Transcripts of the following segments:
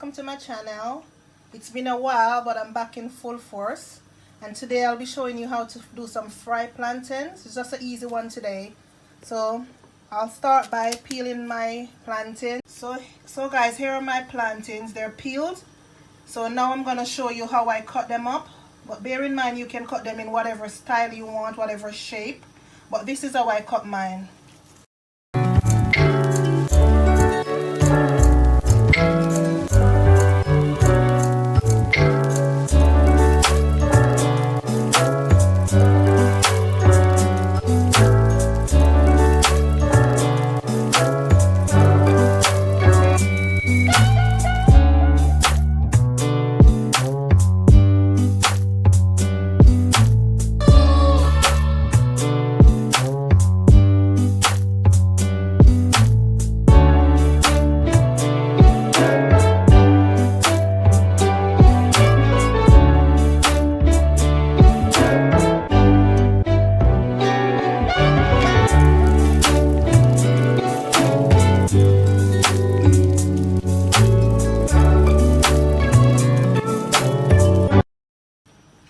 welcome to my channel. It's been a while, but I'm back in full force, and today I'll be showing you how to do some fried plantains. It's just an easy one today. So I'll start by peeling my plantain. So guys, here are my plantains. They're peeled. So now I'm going to show you how I cut them up, but bear in mind you can cut them in whatever style you want, whatever shape, but this is how I cut mine.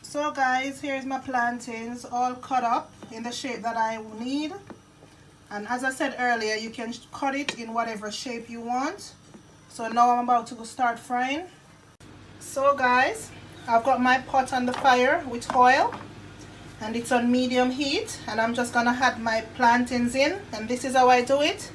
So guys, here's my plantains all cut up in the shape that I need, and as I said earlier, you can cut it in whatever shape you want. So now I'm about to go start frying. So guys, I've got my pot on the fire with oil, and it's on medium heat, and I'm just gonna add my plantains in, and this is how I do it.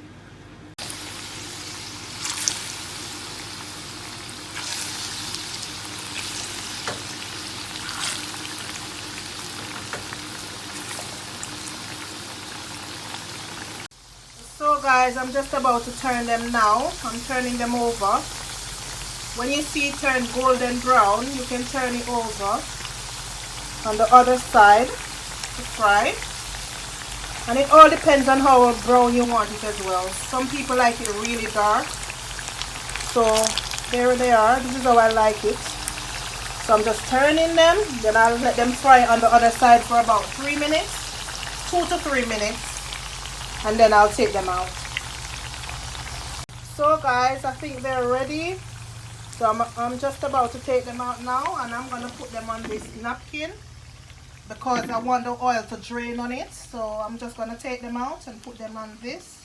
So guys, I'm just about to turn them now. I'm turning them over. When you see it turn golden brown, you can turn it over on the other side to fry. And it all depends on how brown you want it as well. Some people like it really dark. So there they are. This is how I like it. So I'm just turning them. Then I'll let them fry on the other side for about 3 minutes. 2 to 3 minutes. And then I'll take them out. So guys, I think they're ready. So I'm just about to take them out now, and I'm going to put them on this napkin because I want the oil to drain on it. So I'm just going to take them out and put them on this.